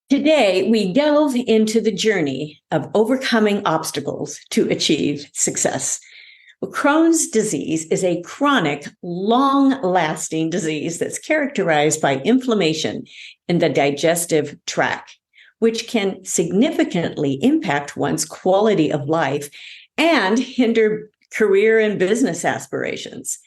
Today, we delve into the journey of overcoming obstacles to achieve success. Well, Crohn's disease is a chronic, long-lasting disease that's characterized by inflammation in the digestive tract, which can significantly impact one's quality of life and hinder career and business aspirations.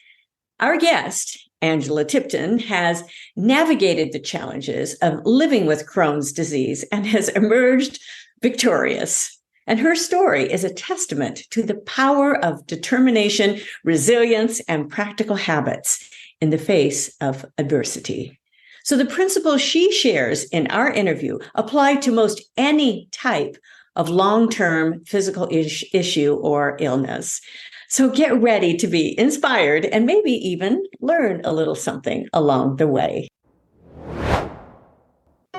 Our guest, Angela Tipton, has navigated the challenges of living with Crohn's disease and has emerged victorious. And her story is a testament to the power of determination, resilience, and practical habits in the face of adversity. So the principles she shares in our interview apply to most any type of long-term physical issue or illness. So get ready to be inspired and maybe even learn a little something along the way.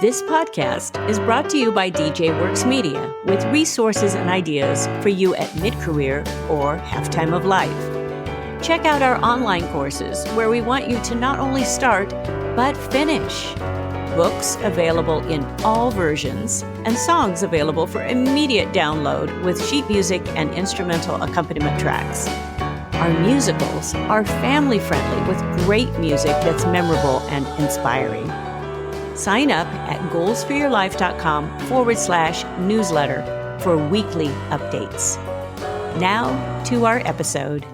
This podcast is brought to you by DJ Works Media with resources and ideas for you at mid-career or half-time of life. Check out our online courses where we want you to not only start, but finish. Books available in all versions, and songs available for immediate download with sheet music and instrumental accompaniment tracks. Our musicals are family-friendly with great music that's memorable and inspiring. Sign up at goalsforyourlife.com/newsletter for weekly updates. Now to our episode.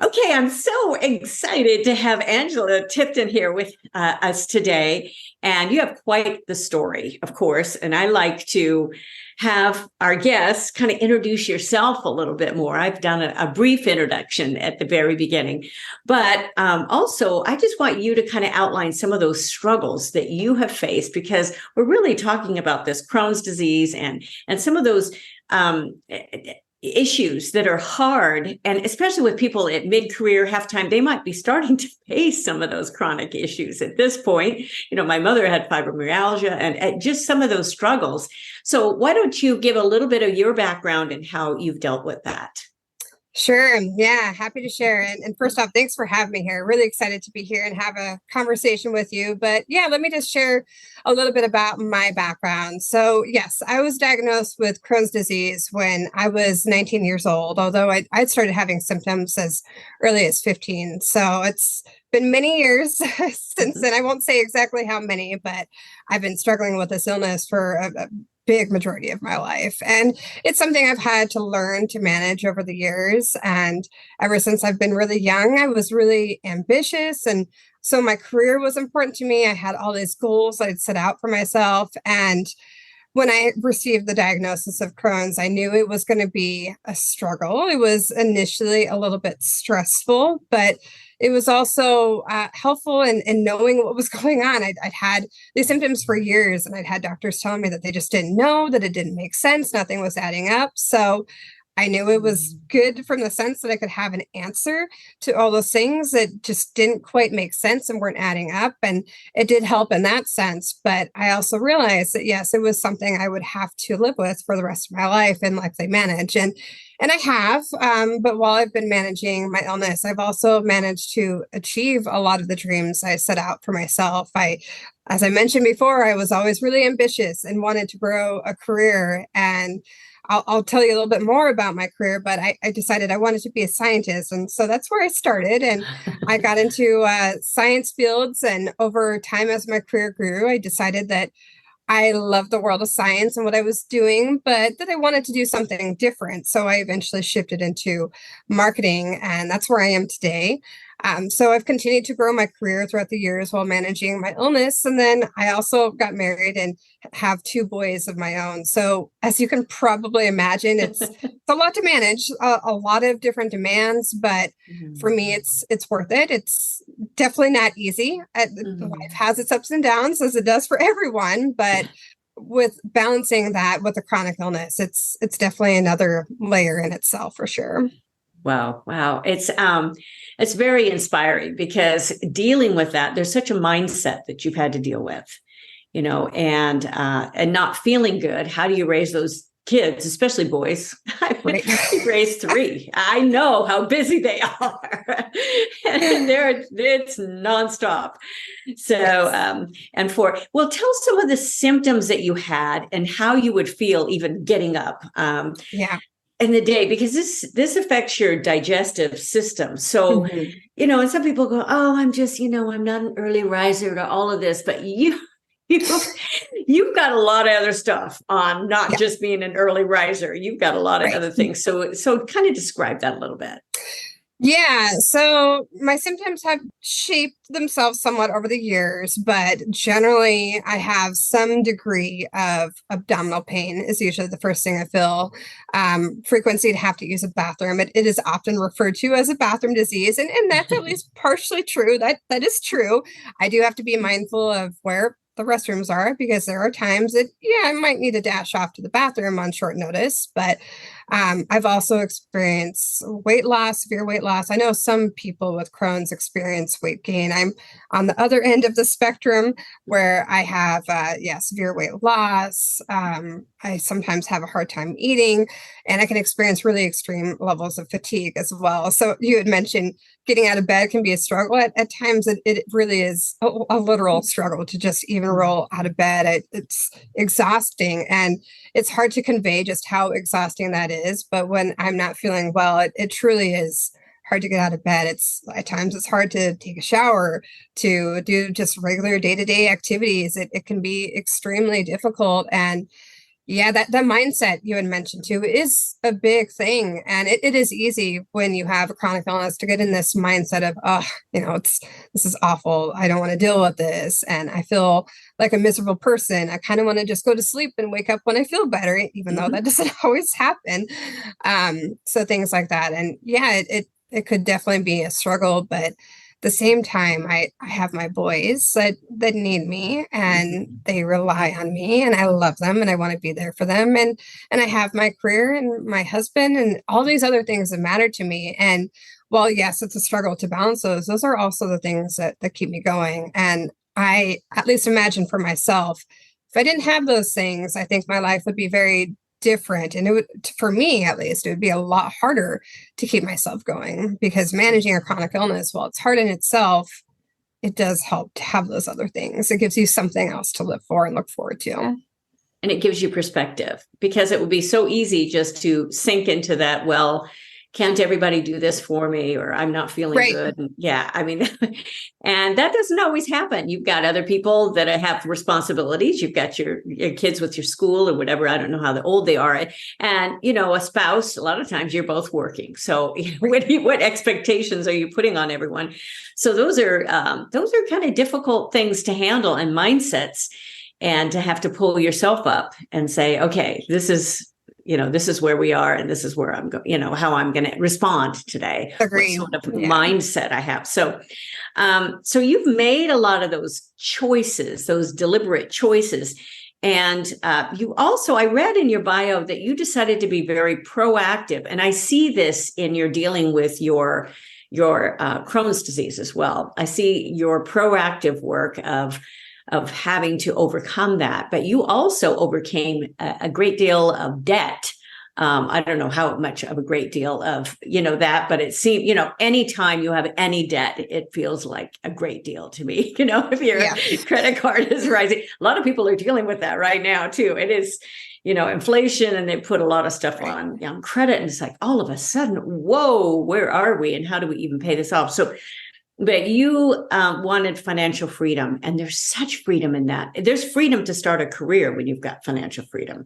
Okay, I'm so excited to have Angela Tipton here with us today. And you have quite the story, of course. And I like to have our guests kind of introduce yourself a little bit more. I've done a brief introduction at the very beginning. But also, I just want you to kind of outline some of those struggles that you have faced, because we're really talking about this Crohn's disease and some of those issues that are hard, and especially with people at mid-career, half-time, they might be starting to face some of those chronic issues at this point. You know, my mother had fibromyalgia and just some of those struggles. So why don't you give a little bit of your background and how you've dealt with that? Sure. Yeah, happy to share. And first off, thanks for having me here. Really excited to be here and have a conversation with you. But yeah, let me just share a little bit about my background. So yes, I was diagnosed with Crohn's disease when I was 19 years old, although I'd started having symptoms as early as 15. So it's been many years since then. I won't say exactly how many, but I've been struggling with this illness for a big majority of my life. And it's something I've had to learn to manage over the years. And ever since I've been really young, I was really ambitious. And so my career was important to me. I had all these goals I'd set out for myself. And when I received the diagnosis of Crohn's, I knew it was going to be a struggle. It was initially a little bit stressful, but it was also helpful in knowing what was going on. I'd had these symptoms for years, and I'd had doctors telling me that they just didn't know, that it didn't make sense, nothing was adding up. So I knew it was good from the sense that I could have an answer to all those things that just didn't quite make sense and weren't adding up. And it did help in that sense. But I also realized that, yes, it was something I would have to live with for the rest of my life and likely manage. And I have, but while I've been managing my illness, I've also managed to achieve a lot of the dreams I set out for myself. As I mentioned before, I was always really ambitious and wanted to grow a career. And I'll tell you a little bit more about my career, but I decided I wanted to be a scientist. And so that's where I started. And I got into science fields. And over time, as my career grew, I decided that I loved the world of science and what I was doing, but that I wanted to do something different. So I eventually shifted into marketing, and that's where I am today. So I've continued to grow my career throughout the years while managing my illness. And then I also got married and have two boys of my own. So as you can probably imagine, it's a lot to manage, a lot of different demands, but for me, it's worth it. It's definitely not easy. Life has its ups and downs, as it does for everyone, but with balancing that with a chronic illness, it's definitely another layer in itself for sure. Wow. It's very inspiring, because dealing with that, there's such a mindset that you've had to deal with, you know, and not feeling good. How do you raise those kids, especially boys. I Right. raised three. I know how busy they are. And it's nonstop. So, Yes. tell some of the symptoms that you had and how you would feel even getting up. Yeah. In the day, because this affects your digestive system. So, Mhm. and some people go, oh, I'm just, I'm not an early riser to all of this, but you've got a lot of other stuff on, not Yeah. just being an early riser. You've got a lot of Right. other things. So kind of describe that a little bit. Yeah, so my symptoms have shaped themselves somewhat over the years, but generally I have some degree of abdominal pain is usually the first thing I feel. Frequency to have to use a bathroom. It is often referred to as a bathroom disease, and that's at least partially true. That is true. I do have to be mindful of where the restrooms are because there are times that, yeah, I might need to dash off to the bathroom on short notice, but I've also experienced weight loss, severe weight loss. I know some people with Crohn's experience weight gain. I'm on the other end of the spectrum where I have, severe weight loss. I sometimes have a hard time eating, and I can experience really extreme levels of fatigue as well. So you had mentioned getting out of bed can be a struggle. At times, it really is a literal struggle to just even roll out of bed. It's exhausting, and it's hard to convey just how exhausting that is. But when I'm not feeling well, it truly is hard to get out of bed. At times it's hard to take a shower, to do just regular day-to-day activities. It can be extremely difficult. And yeah, that the mindset you had mentioned too is a big thing. And it is easy when you have a chronic illness to get in this mindset of, oh, this is awful. I don't want to deal with this. And I feel like a miserable person. I kind of want to just go to sleep and wake up when I feel better, even though that doesn't always happen. So things like that. And yeah, it could definitely be a struggle, but the same time, I have my boys that need me and they rely on me and I love them and I want to be there for them. And I have my career and my husband and all these other things that matter to me. And while yes, it's a struggle to balance those are also the things that keep me going. And I at least imagine for myself, if I didn't have those things, I think my life would be very different. And it would, for me at least, it would be a lot harder to keep myself going because managing a chronic illness, while it's hard in itself, it does help to have those other things. It gives you something else to live for and look forward to. And it gives you perspective, because it would be so easy just to sink into that, well, can't everybody do this for me? Or I'm not feeling Right. good. And yeah, I mean, and that doesn't always happen. You've got other people that have responsibilities. You've got your kids with your school or whatever. I don't know how old they are. And, a spouse, a lot of times you're both working. So what expectations are you putting on everyone? So those are kind of difficult things to handle, and mindsets, and to have to pull yourself up and say, okay, this is where we are, and this is where I'm going, how I'm going to respond today. Agreed. What sort of Yeah. mindset I have. So you've made a lot of those choices, those deliberate choices. And you also, I read in your bio that you decided to be very proactive. And I see this in your dealing with your Crohn's disease as well. I see your proactive work of having to overcome that. But you also overcame a great deal of debt. I don't know how much of a great deal of, that, but it seems, anytime you have any debt, it feels like a great deal to me. If your credit card is rising, a lot of people are dealing with that right now too. It is, inflation, and they put a lot of stuff on credit, and it's like all of a sudden, whoa, where are we? And how do we even pay this off? So, but you wanted financial freedom, and there's such freedom in that. There's freedom to start a career when you've got financial freedom,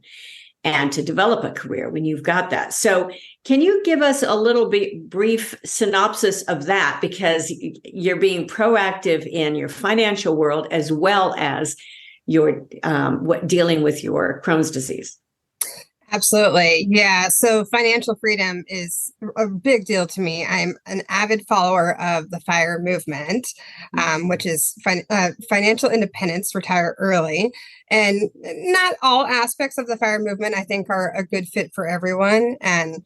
and to develop a career when you've got that. So can you give us a little bit brief synopsis of that? Because you're being proactive in your financial world as well as your dealing with your Crohn's disease. Absolutely. Yeah. So financial freedom is a big deal to me. I'm an avid follower of the FIRE movement, which is financial independence, retire early. And not all aspects of the FIRE movement, I think, are a good fit for everyone. And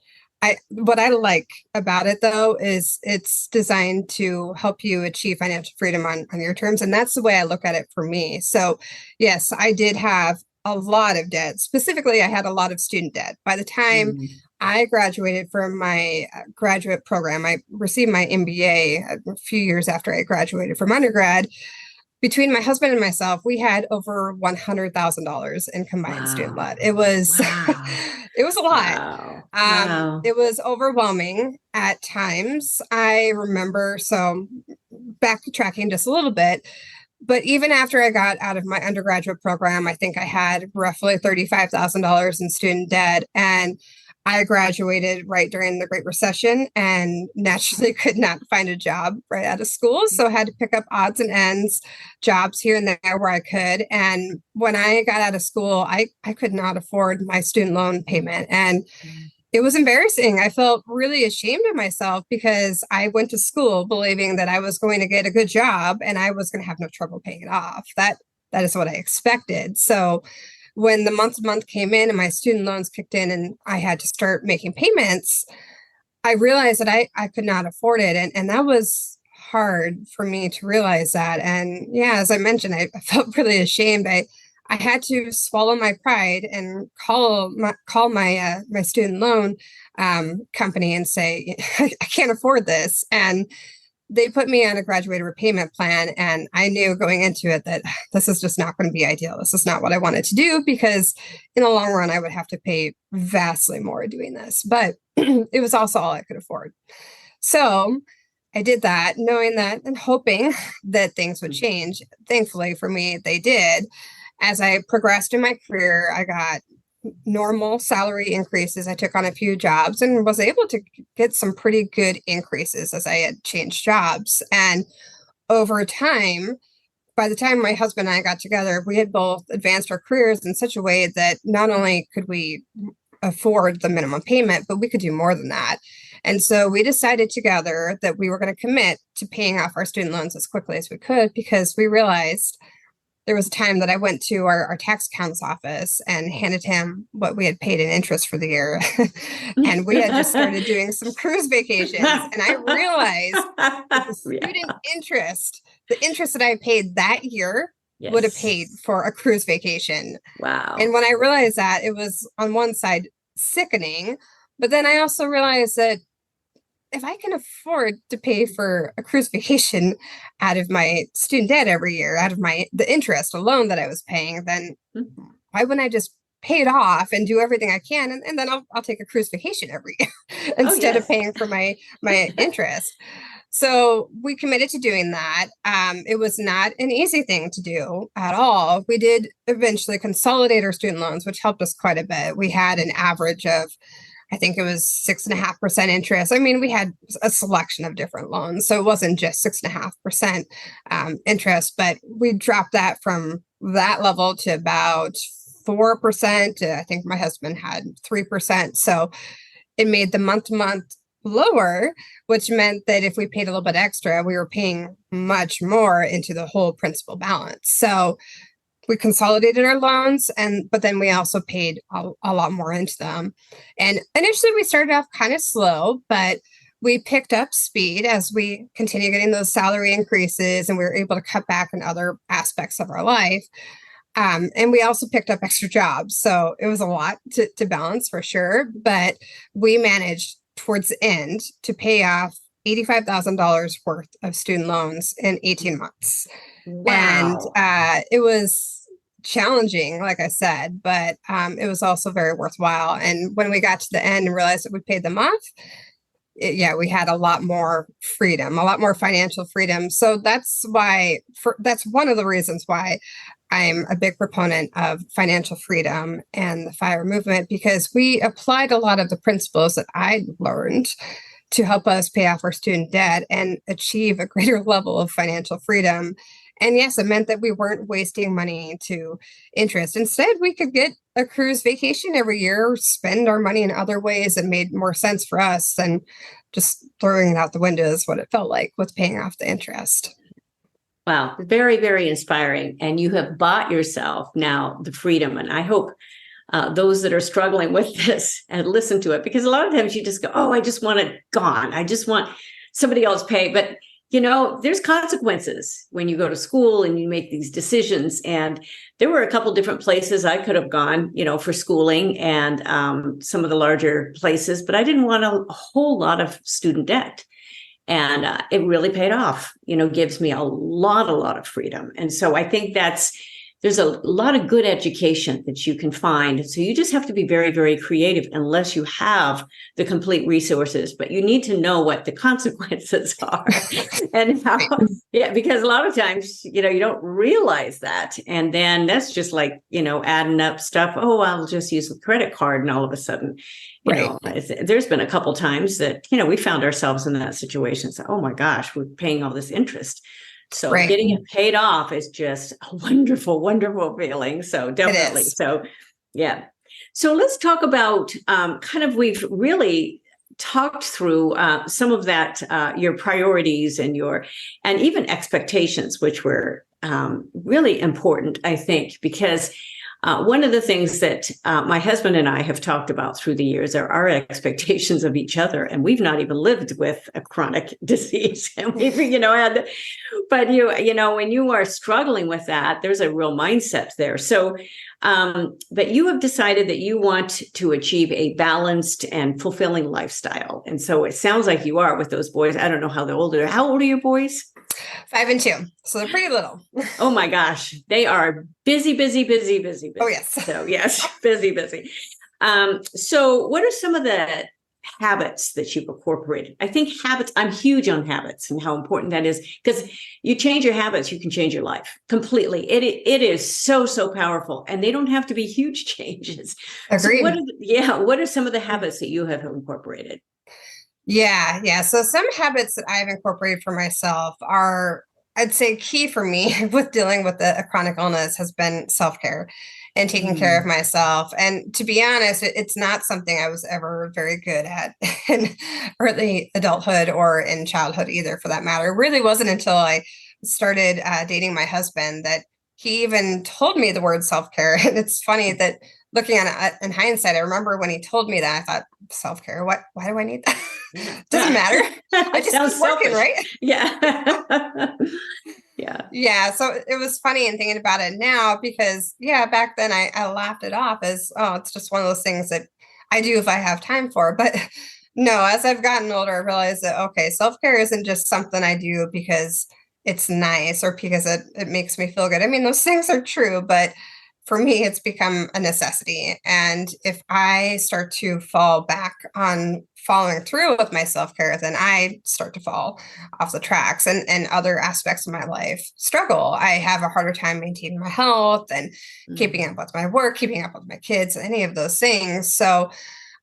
what I like about it, though, is it's designed to help you achieve financial freedom on your terms. And that's the way I look at it for me. So, yes, I did have a lot of debt. Specifically, I had a lot of student debt. By the time I graduated from my graduate program, I received my MBA a few years after I graduated from undergrad. Between my husband and myself, we had over $100,000 in combined student debt. It was, Wow. it was a lot. Wow. Wow. It was overwhelming at times. I remember, so backtracking just a little bit, but even after I got out of my undergraduate program, I think I had roughly $35,000 in student debt. And I graduated right during the Great Recession and naturally could not find a job right out of school. So I had to pick up odds and ends jobs here and there where I could. And when I got out of school, I could not afford my student loan payment. And it was embarrassing. I felt really ashamed of myself because I went to school believing that I was going to get a good job and I was going to have no trouble paying it off. That is what I expected. So when the month came in and my student loans kicked in and I had to start making payments, I realized that I could not afford it. And that was hard for me to realize that. And yeah, as I mentioned, I felt really ashamed. I had to swallow my pride and call my student loan company and say, I can't afford this. And they put me on a graduated repayment plan. And I knew going into it that this is just not going to be ideal. This is not what I wanted to do because in the long run, I would have to pay vastly more doing this. But it was also all I could afford. So I did that knowing that and hoping that things would change. Thankfully for me, they did. As I progressed in my career, I got normal salary increases. I took on a few jobs and was able to get some pretty good increases as I had changed jobs. And over time, by the time my husband and I got together, we had both advanced our careers in such a way that not only could we afford the minimum payment, but we could do more than that. And so we decided together that we were going to commit to paying off our student loans as quickly as we could because we realized there was a time that I went to our tax accountant's office and handed him what we had paid in interest for the year. And we had just started doing some cruise vacations. And I realized that the student interest, the interest that I paid that year would have paid for a cruise vacation. Wow. And when I realized that, it was on one side sickening, but then I also realized that if I can afford to pay for a cruise vacation out of my student debt every year, out of the interest alone that I was paying, then why wouldn't I just pay it off and do everything I can, and then I'll take a cruise vacation every year instead of paying for my interest. So we committed to doing that. It was not an easy thing to do at all. We did eventually consolidate our student loans, which helped us quite a bit. We had an average of, I think it was 6.5% interest. I mean, we had a selection of different loans, so it wasn't just 6.5% interest, but we dropped that from that level to about 4%. I think my husband had 3%. So it made the month-to-month lower, which meant that if we paid a little bit extra, we were paying much more into the whole principal balance. So we consolidated our loans, but then we also paid a lot more into them. And initially we started off kind of slow, but we picked up speed as we continued getting those salary increases and we were able to cut back in other aspects of our life. And we also picked up extra jobs. So it was a lot to balance for sure, but we managed towards the end to pay off $85,000 worth of student loans in 18 months. Wow. And it was challenging, like I said, but it was also very worthwhile. And when we got to the end and realized that we paid them off, we had a lot more freedom, a lot more financial freedom. So that's one of the reasons why I'm a big proponent of financial freedom and the FIRE movement, because we applied a lot of the principles that I learned to help us pay off our student debt and achieve a greater level of financial freedom. And yes, it meant that we weren't wasting money to interest. Instead, we could get a cruise vacation every year, or spend our money in other ways that made more sense for us than just throwing it out the window is what it felt like with paying off the interest. Wow. Very, very inspiring. And you have bought yourself now the freedom. And I hope those that are struggling with this and listen to it, because a lot of times you just go, oh, I just want it gone. I just want somebody else pay. But there's consequences when you go to school and you make these decisions. And there were a couple different places I could have gone, for schooling and some of the larger places, but I didn't want a whole lot of student debt. And it really paid off, gives me a lot of freedom. And so I think there's a lot of good education that you can find. So you just have to be very, very creative unless you have the complete resources, but you need to know what the consequences are and how, because a lot of times, you don't realize that. And then that's just like, adding up stuff. Oh, I'll just use a credit card. And all of a sudden, there's been a couple times that, we found ourselves in that situation. So, oh my gosh, we're paying all this interest. So getting it paid off is just a wonderful, wonderful feeling. So definitely. So, yeah. So let's talk about we've really talked through some of that, your priorities and even expectations, which were really important, I think, because one of the things that my husband and I have talked about through the years are our expectations of each other. And we've not even lived with a chronic disease. And we've, but when you are struggling with that, there's a real mindset there. So, but you have decided that you want to achieve a balanced and fulfilling lifestyle. And so it sounds like you are with those boys. I don't know how old are. How old are your boys? 5 and 2. So they're pretty little. Oh my gosh. They are busy. Oh, yes. So yes, busy. So what are some of the habits that you've incorporated? I think habits, I'm huge on habits and how important that is, because you change your habits, you can change your life completely. It is so powerful, and they don't have to be huge changes. Agreed. So what are some of the habits that you have incorporated? Yeah. So some habits that I've incorporated for myself are, I'd say, key for me with dealing with a chronic illness has been self-care and taking care of myself. And to be honest, it's not something I was ever very good at in early adulthood or in childhood either, for that matter. It really wasn't until I started dating my husband that he even told me the word self-care. And it's funny that looking at it in hindsight, I remember when he told me that, I thought, self-care, why do I need that? Doesn't matter. I just keep working, right? Yeah. Yeah. So it was funny and thinking about it now because, back then I laughed it off as, it's just one of those things that I do if I have time for. But no, as I've gotten older, I realized that, okay, self-care isn't just something I do because it's nice or because it makes me feel good. I mean, those things are true, but for me, it's become a necessity. And if I start to fall back on following through with my self-care, then I start to fall off the tracks and other aspects of my life struggle. I have a harder time maintaining my health and keeping up with my work, keeping up with my kids, any of those things. So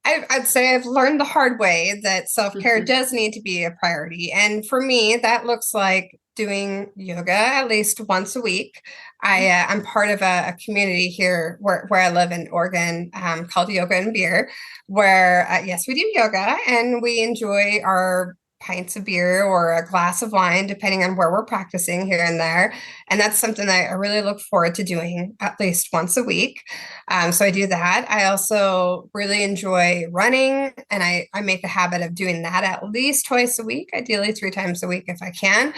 I'd say I've learned the hard way that self-care does need to be a priority. And for me, that looks like doing yoga at least once a week. I'm part of a community here where I live in Oregon called Yoga and Beer, where, yes, we do yoga and we enjoy our pints of beer or a glass of wine, depending on where we're practicing here and there. And that's something that I really look forward to doing at least once a week. So I do that. I also really enjoy running, and I make a habit of doing that at least twice a week, ideally 3 times a week if I can.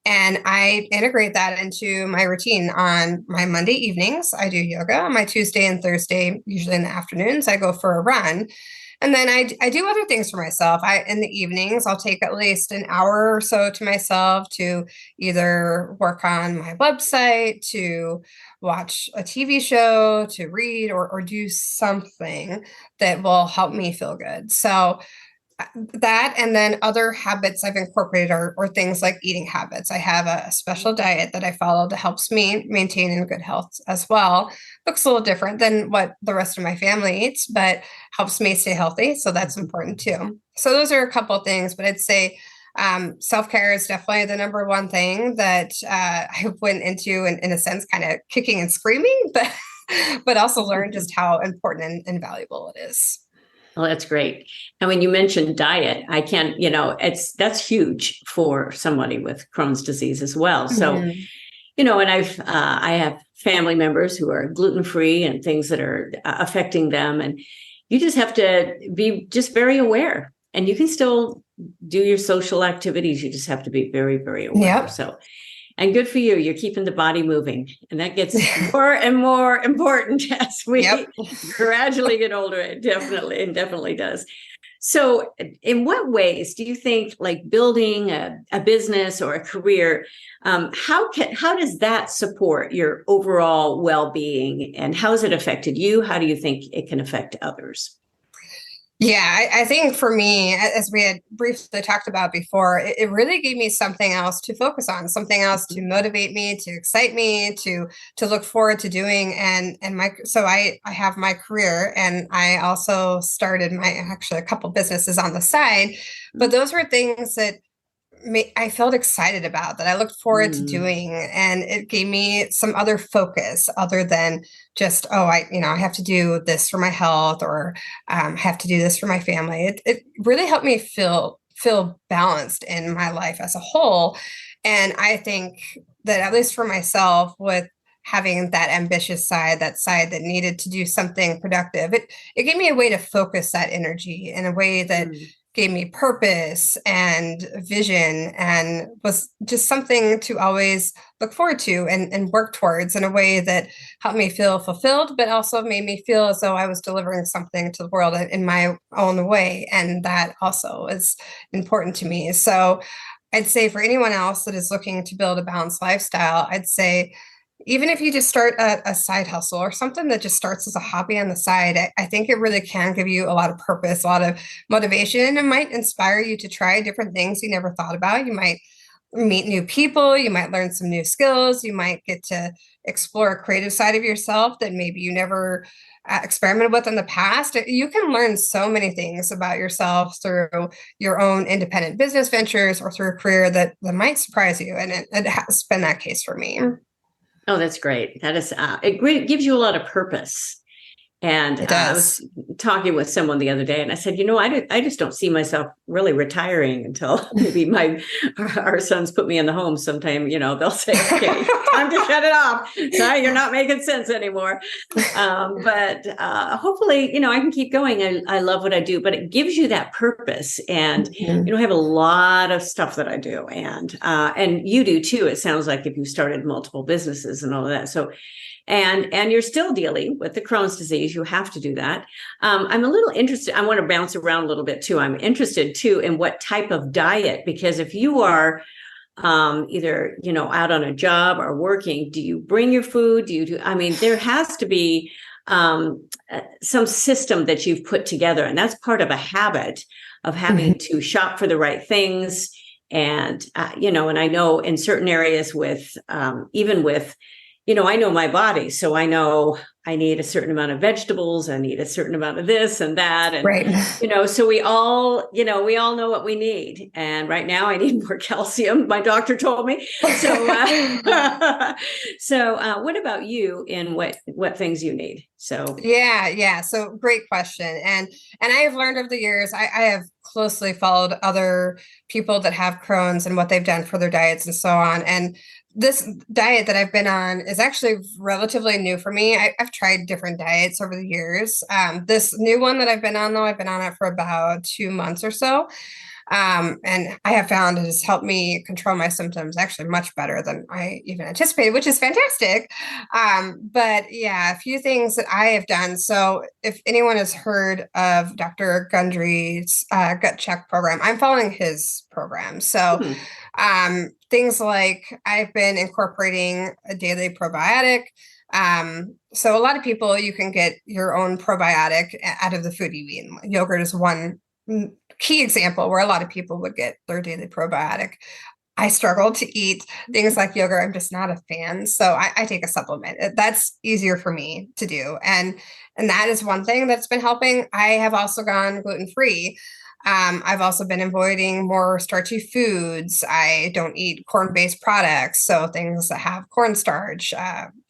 And I integrate that into my routine. On my Monday evenings, I do yoga. On my Tuesday and Thursday, usually in the afternoons, I go for a run. And then I do other things for myself. In the evenings, I'll take at least an hour or so to myself to either work on my website, to watch a TV show, to read, or do something that will help me feel good. So that, and then other habits I've incorporated are things like eating habits. I have a special diet that I follow that helps me maintain in good health as well. Looks a little different than what the rest of my family eats, but helps me stay healthy. So that's important too. So those are a couple of things, but I'd say self-care is definitely the number one thing that I went into in a sense, kind of kicking and screaming, but also learned just how important and valuable it is. Well, that's great. And when you mentioned diet, I can't, that's huge for somebody with Crohn's disease as well. So, and I have family members who are gluten-free and things that are affecting them. And you just have to be just very aware and you can still do your social activities. You just have to be very, very aware. Yep. So, and good for you. You're keeping the body moving. And that gets more and more important as we gradually get older. It definitely does. So in what ways do you think, like building a business or a career, how does that support your overall well-being, and how has it affected you? How do you think it can affect others? Yeah, I think for me, as we had briefly talked about before, it really gave me something else to focus on, something else to motivate me, to excite me, to look forward to doing. So I have my career, and I also started actually a couple businesses on the side, but those were things that I felt excited about, that I looked forward to doing, and it gave me some other focus other than just, I have to do this for my health, or have to do this for my family. It really helped me feel balanced in my life as a whole. And I think that, at least for myself, with having that ambitious side, that side that needed to do something productive, it gave me a way to focus that energy in a way that gave me purpose and vision, and was just something to always look forward to and work towards in a way that helped me feel fulfilled, but also made me feel as though I was delivering something to the world in my own way. And that also is important to me. So I'd say for anyone else that is looking to build a balanced lifestyle, I'd say, even if you just start a side hustle or something that just starts as a hobby on the side, I think it really can give you a lot of purpose, a lot of motivation, and it might inspire you to try different things you never thought about. You might meet new people, you might learn some new skills, you might get to explore a creative side of yourself that maybe you never experimented with in the past. You can learn so many things about yourself through your own independent business ventures, or through a career that might surprise you. And it has been that case for me. Oh, that's great. That is, gives you a lot of purpose. And I was talking with someone the other day, and I said, I just don't see myself really retiring until maybe our sons put me in the home sometime. They'll say, okay, time to shut it off. Sorry, you're not making sense anymore. But hopefully, I can keep going. I love what I do, but it gives you that purpose. And, I have a lot of stuff that I do, and you do too. It sounds like, if you started multiple businesses and all of that. So, and you're still dealing with the Crohn's disease. You have to do that. I'm a little interested. I want to bounce around a little bit too. I'm interested too in what type of diet, because if you are either, out on a job or working, do you bring your food? There has to be some system that you've put together. And that's part of a habit of having to shop for the right things. And, and I know in certain areas even with, I know my body, so I know I need a certain amount of vegetables. I need a certain amount of this and that. And, right. So we all know what we need. And right now I need more calcium. My doctor told me. So, so what about you, in what things you need? So, yeah. So great question. And I have learned over the years, I have closely followed other people that have Crohn's and what they've done for their diets and so on. And this diet that I've been on is actually relatively new for me. I've tried different diets over the years. This new one that I've been on, though, I've been on it for about 2 months or so. And I have found it has helped me control my symptoms actually much better than I even anticipated, which is fantastic. But yeah, a few things that I have done. So if anyone has heard of Dr. Gundry's gut check program, I'm following his program. So things like, I've been incorporating a daily probiotic. So a lot of people, you can get your own probiotic out of the food you eat. Yogurt is one key example where a lot of people would get their daily probiotic. I struggle to eat things like yogurt. I'm just not a fan. So I take a supplement. That's easier for me to do. And that is one thing that's been helping. I have also gone gluten-free. I've also been avoiding more starchy foods. I don't eat corn-based products. So things that have cornstarch,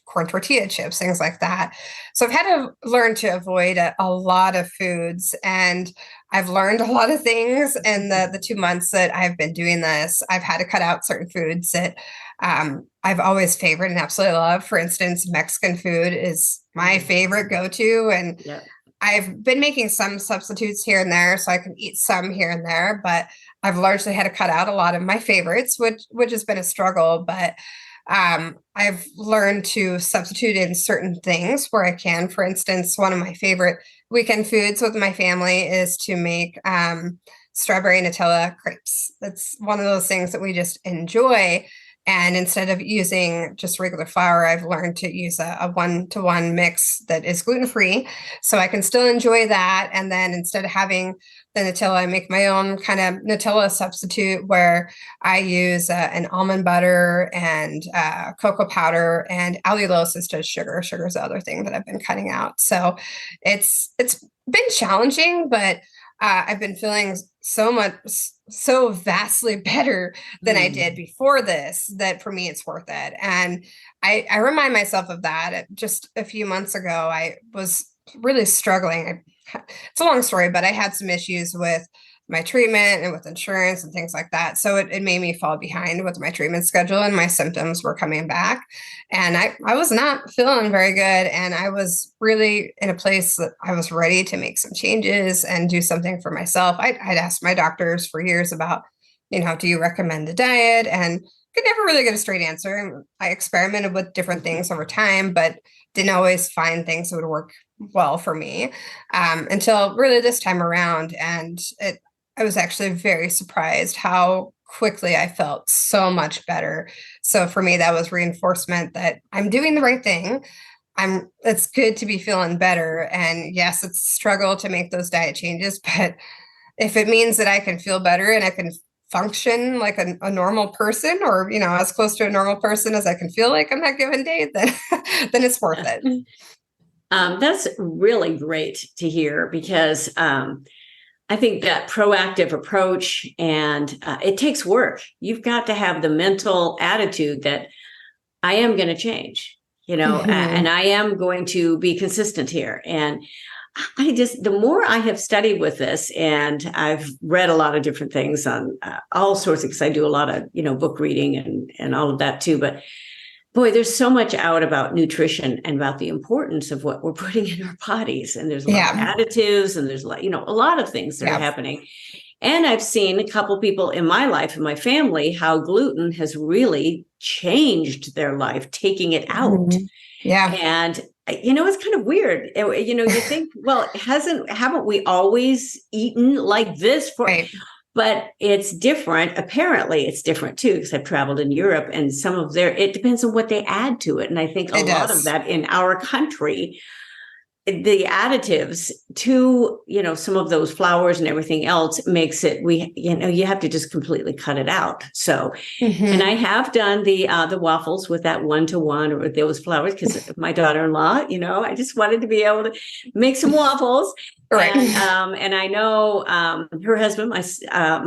corn tortilla chips, things like that. So I've had to learn to avoid a lot of foods, and I've learned a lot of things in the 2 months that I've been doing this. I've had to cut out certain foods that I've always favored and absolutely love. For instance, Mexican food is my favorite go-to. And I've been making some substitutes here and there, so I can eat some here and there, but I've largely had to cut out a lot of my favorites, which has been a struggle. But I've learned to substitute in certain things where I can. For instance, one of my favorite weekend foods with my family is to make strawberry Nutella crepes. That's one of those things that we just enjoy. And instead of using just regular flour, I've learned to use a one-to-one mix that is gluten-free. So I can still enjoy that. And then instead of having the Nutella, I make my own kind of Nutella substitute where I use an almond butter and cocoa powder and allulose instead of sugar. Sugar is the other thing that I've been cutting out. So it's been challenging, but I've been feeling so vastly better than I did before this, that for me, it's worth it. And I remind myself of that. Just a few months ago, I was really struggling. It's a long story, but I had some issues with my treatment and with insurance and things like that. So it made me fall behind with my treatment schedule, and my symptoms were coming back. And I was not feeling very good. And I was really in a place that I was ready to make some changes and do something for myself. I'd asked my doctors for years about, do you recommend a diet? And could never really get a straight answer. I experimented with different things over time, but didn't always find things that would work well for me until really this time around. And I was actually very surprised how quickly I felt so much better. So for me, that was reinforcement that I'm doing the right thing. It's good to be feeling better. And yes, it's a struggle to make those diet changes, but if it means that I can feel better and I can function like a normal person, or, as close to a normal person as I can feel like on that given day, then it's worth it. That's really great to hear, because I think that proactive approach, and it takes work. You've got to have the mental attitude that I am going to change, and I am going to be consistent here. And the more I have studied with this, and I've read a lot of different things on all sorts of, because I do a lot of, book reading and all of that too. But boy, there's so much out about nutrition and about the importance of what we're putting in our bodies. And there's a lot of additives, and there's a lot of things that are happening. And I've seen a couple people in my life, in my family, how gluten has really changed their life, taking it out. Yeah. And, it's kind of weird. You think, well, haven't we always eaten like this for... Right. But it's different. Apparently, it's different too, because I've traveled in Europe, and it depends on what they add to it. And I think a lot of that in our country, the additives to, some of those flours and everything else makes it, you have to just completely cut it out. So, and I have done the waffles with that 1-to-1 or those flours, because my daughter-in-law, I just wanted to be able to make some waffles. Right. And I know her husband, my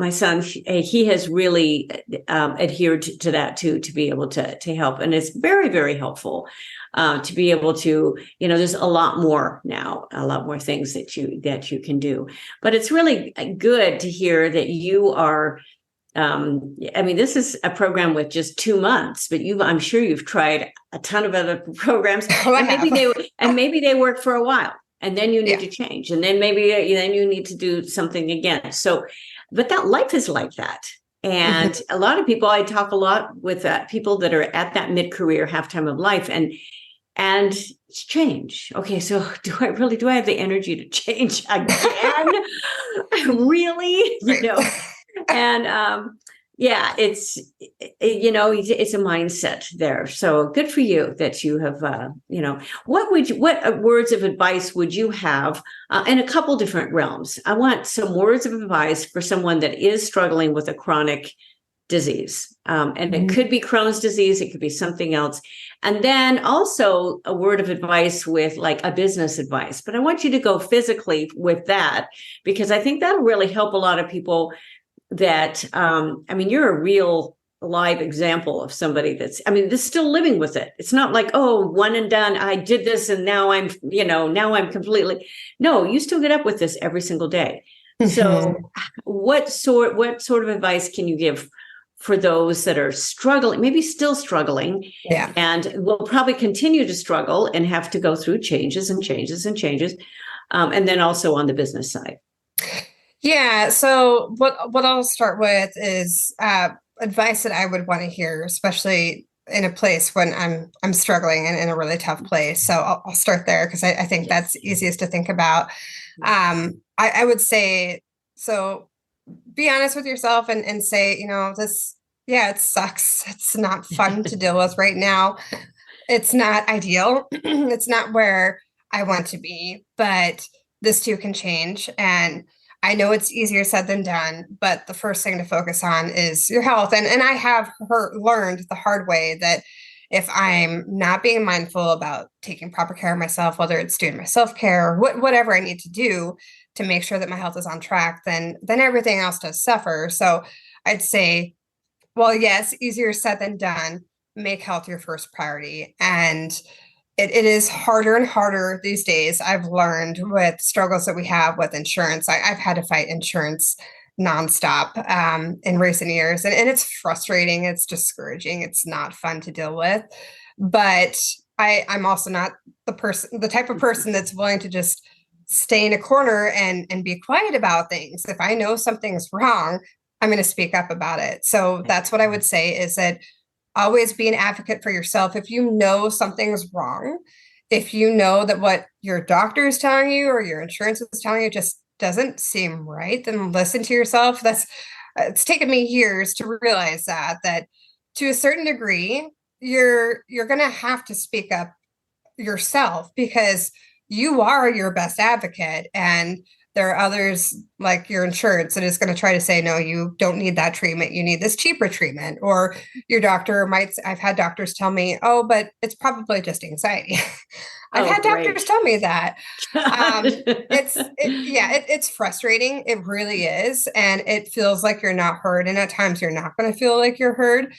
son, he has really adhered to that too, to be able to help. And it's very, very helpful to be able to, there's a lot more now, a lot more things that you can do. But it's really good to hear that you are, this is a program with just 2 months, but I'm sure you've tried a ton of other programs, and maybe they work for a while. And then you need to change. And then maybe then you need to do something again. So, but that life is like that. And a lot of people, I talk a lot with people that are at that mid-career, half-time of life, and it's change. Okay, so do I have the energy to change again? Really? And it's a mindset there. So good for you that you have, what words of advice would you have in a couple different realms? I want some words of advice for someone that is struggling with a chronic disease. And it could be Crohn's disease. It could be something else. And then also a word of advice with like a business advice. But I want you to go physically with that, because I think that'll really help a lot of people that, you're a real live example of somebody that's still living with it. It's not like, oh, one and done. I did this and now I'm completely, no, you still get up with this every single day. So what sort of advice can you give for those that are struggling, maybe still struggling, and will probably continue to struggle and have to go through changes and changes and changes? and then also on the business side. Yeah. So what I'll start with is advice that I would want to hear, especially in a place when I'm struggling and in a really tough place. So I'll start there because I think that's easiest to think about. I would say, so be honest with yourself and say, this, yeah, it sucks. It's not fun to deal with right now. It's not ideal. It's not where I want to be, but this too can change. And I know it's easier said than done, but the first thing to focus on is your health. And I have learned the hard way that if I'm not being mindful about taking proper care of myself, whether it's doing my self-care or whatever I need to do to make sure that my health is on track, then everything else does suffer. So I'd say, well, yes, easier said than done. Make health your first priority. And it is harder and harder these days. I've learned with struggles that we have with insurance. I've had to fight insurance nonstop in recent years. And it's frustrating. It's discouraging. It's not fun to deal with. But I'm also not the type of person that's willing to just stay in a corner and be quiet about things. If I know something's wrong, I'm going to speak up about it. So that's what I would say is that always be an advocate for yourself. If you know something's wrong, if you know that what your doctor is telling you or your insurance is telling you just doesn't seem right, then listen to yourself. It's taken me years to realize that to a certain degree, you're going to have to speak up yourself because you are your best advocate. And there are others like your insurance that is going to try to say, no, you don't need that treatment. You need this cheaper treatment. Or your doctor I've had doctors tell me, oh, but it's probably just anxiety. I've had doctors tell me that. It's frustrating. It really is. And it feels like you're not heard. And at times you're not going to feel like you're heard,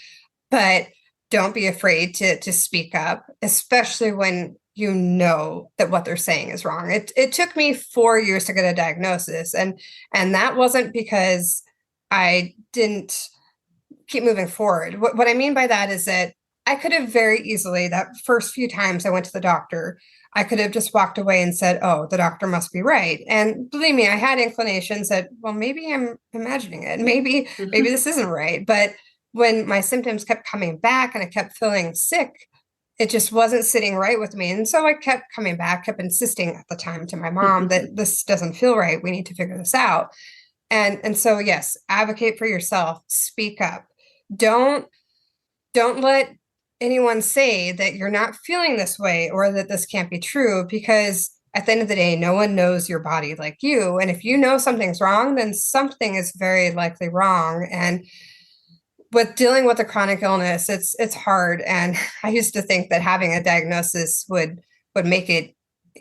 but don't be afraid to speak up, especially when you know that what they're saying is wrong. It took me 4 years to get a diagnosis. And that wasn't because I didn't keep moving forward. What I mean by that is that I could have very easily, that first few times I went to the doctor, I could have just walked away and said, oh, the doctor must be right. And believe me, I had inclinations that, well, maybe I'm imagining it. Maybe this isn't right. But when my symptoms kept coming back and I kept feeling sick, it just wasn't sitting right with me. And so I kept coming back, kept insisting at the time to my mom that this doesn't feel right. We need to figure this out. And so, yes, advocate for yourself, speak up. Don't let anyone say that you're not feeling this way or that this can't be true, because at the end of the day, no one knows your body like you. And if you know something's wrong, then something is very likely wrong. And with dealing with a chronic illness, it's hard. And I used to think that having a diagnosis would make it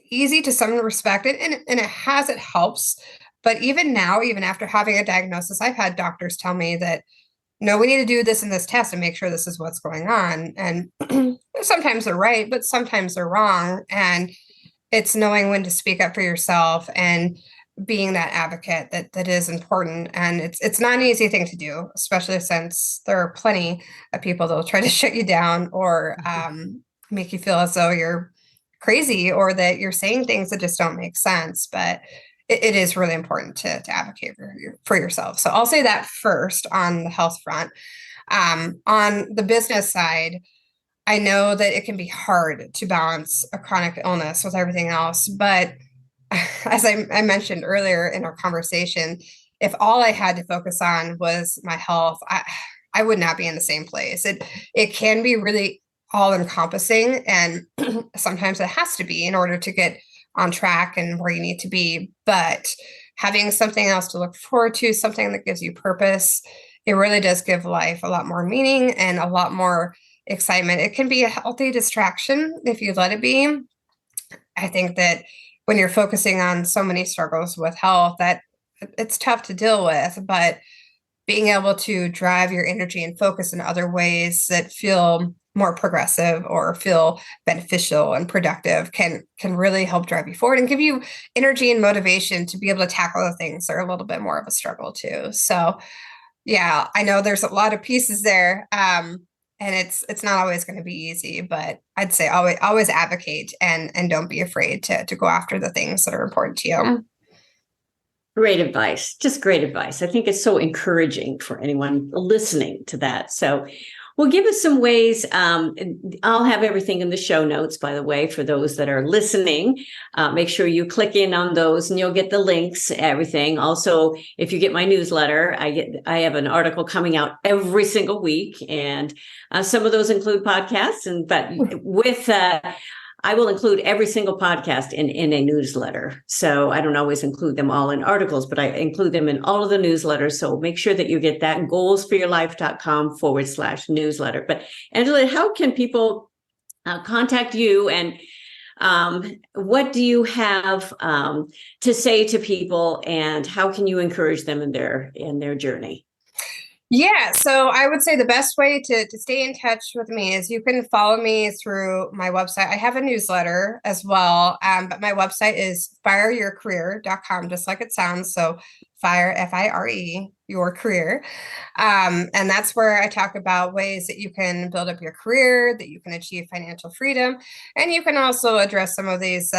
easy to some respect. And it has, it helps. But even now, even after having a diagnosis, I've had doctors tell me that, no, we need to do this in this test and make sure this is what's going on. And sometimes they're right, but sometimes they're wrong. And it's knowing when to speak up for yourself and being that advocate that is important. And it's not an easy thing to do, especially since there are plenty of people that will try to shut you down or make you feel as though you're crazy or that you're saying things that just don't make sense. But it is really important to advocate for yourself. So I'll say that first on the health front. On the business side, I know that it can be hard to balance a chronic illness with everything else, but as I mentioned earlier in our conversation, if all I had to focus on was my health, I would not be in the same place. It can be really all encompassing, and sometimes it has to be in order to get on track and where you need to be. But having something else to look forward to, something that gives you purpose, it really does give life a lot more meaning and a lot more excitement. It can be a healthy distraction if you let it be. I think that when you're focusing on so many struggles with health, that it's tough to deal with, but being able to drive your energy and focus in other ways that feel more progressive or feel beneficial and productive can really help drive you forward and give you energy and motivation to be able to tackle the things that are a little bit more of a struggle too. So yeah, I know there's a lot of pieces there. and it's not always going to be easy, but I'd say always advocate and don't be afraid to go after the things that are important to you. Great advice. Just great advice. I think it's so encouraging for anyone listening to that. So, well, give us some ways. And I'll have everything in the show notes, by the way, for those that are listening. Make sure you click in on those and you'll get the links, everything. Also, if you get my newsletter, I have an article coming out every single week. And some of those include podcasts, I will include every single podcast in a newsletter. So I don't always include them all in articles, but I include them in all of the newsletters. So make sure that you get that goalsforyourlife.com/newsletter. But Angela, how can people contact you, and what do you have to say to people, and how can you encourage them in their journey? Yeah, so I would say the best way to stay in touch with me is you can follow me through my website. I have a newsletter as well, but my website is fireyourcareer.com, just like it sounds. So fire, F-I-R-E, your career. And that's where I talk about ways that you can build up your career, that you can achieve financial freedom, and you can also address some of these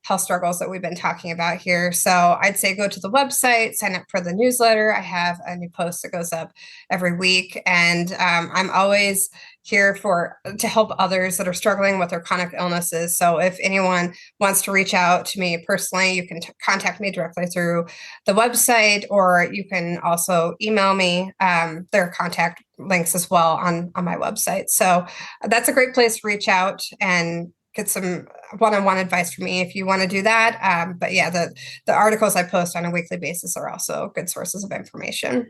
health struggles that we've been talking about here. So I'd say go to the website, sign up for the newsletter. I have a new post that goes up every week, and I'm always here to help others that are struggling with their chronic illnesses. So if anyone wants to reach out to me personally, you can contact me directly through the website, or you can also email me. There are contact links as well on my website. So that's a great place to reach out and get some one-on-one advice from me if you want to do that. But yeah, the articles I post on a weekly basis are also good sources of information.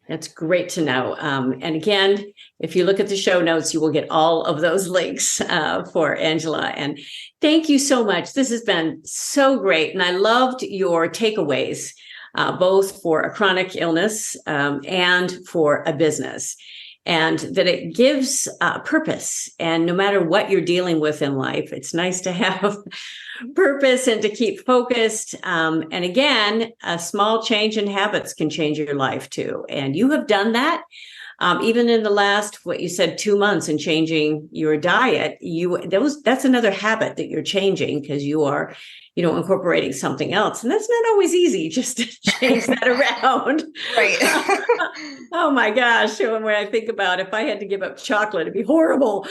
That's great to know. And again, if you look at the show notes, you will get all of those links for Angela. And thank you so much. This has been so great. And I loved your takeaways, both for a chronic illness and for a business. And that it gives purpose. And no matter what you're dealing with in life, it's nice to have purpose and to keep focused. And again, a small change in habits can change your life too. And you have done that. Even in the last, what you said, 2 months, and changing your diet, that's another habit that you're changing, because you are, incorporating something else. And that's not always easy, just to change that around. Right. Oh my gosh. When I think about if I had to give up chocolate, it'd be horrible.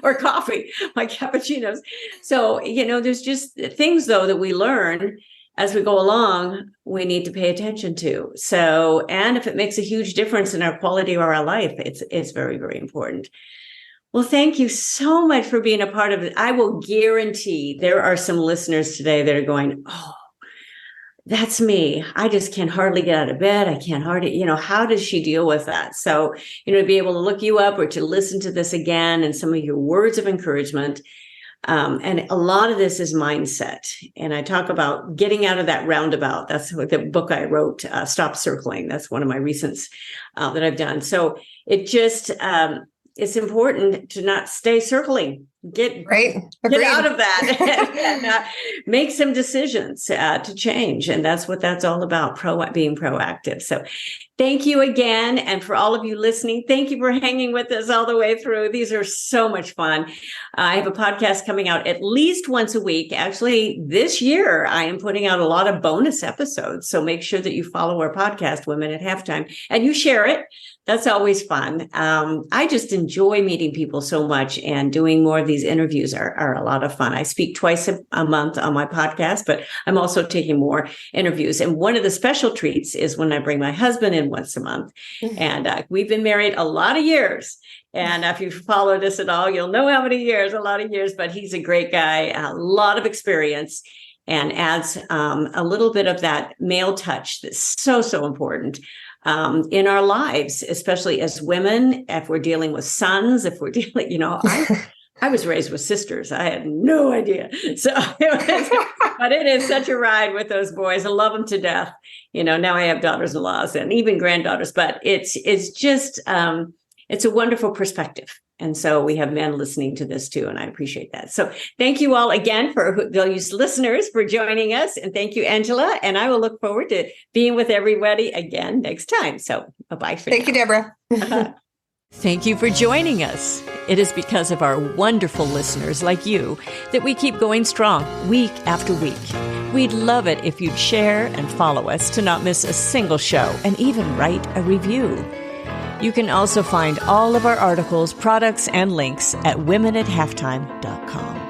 Or coffee, like cappuccinos. So, there's just things though that we learn as we go along, we need to pay attention to. So, and if it makes a huge difference in our quality of our life, it's very, very important. Well, thank you so much for being a part of it. I will guarantee there are some listeners today that are going, oh, that's me. I just can hardly get out of bed. I can't hardly, how does she deal with that? So, to be able to look you up or to listen to this again and some of your words of encouragement. And a lot of this is mindset. And I talk about getting out of that roundabout. That's what the book I wrote, Stop Circling. That's one of my recents that I've done. So it just, it's important to not stay circling. Get out of that and make some decisions to change. And that's what that's all about, being proactive. So thank you again. And for all of you listening, thank you for hanging with us all the way through. These are so much fun. I have a podcast coming out at least once a week. Actually, this year, I am putting out a lot of bonus episodes. So make sure that you follow our podcast, Women at Halftime, and you share it. That's always fun. I just enjoy meeting people so much, and doing more of these interviews are a lot of fun. I speak twice a month on my podcast, but I'm also taking more interviews. And one of the special treats is when I bring my husband in once a month. And we've been married a lot of years. And if you follow this at all, you'll know how many years, a lot of years, but he's a great guy, a lot of experience, and adds a little bit of that male touch that's so, so important in our lives, especially as women, if we're dealing with sons, if we're dealing, I was raised with sisters. I had no idea. So, but it is such a ride with those boys. I love them to death. Now I have daughters-in-laws and even granddaughters, but it's just, it's a wonderful perspective. And so we have men listening to this too, and I appreciate that. So thank you all again for those listeners for joining us. And thank you, Angela. And I will look forward to being with everybody again next time. So bye-bye for now. Thank you, Deborah. Thank you for joining us. It is because of our wonderful listeners like you that we keep going strong week after week. We'd love it if you'd share and follow us to not miss a single show and even write a review. You can also find all of our articles, products, and links at womenathalftime.com.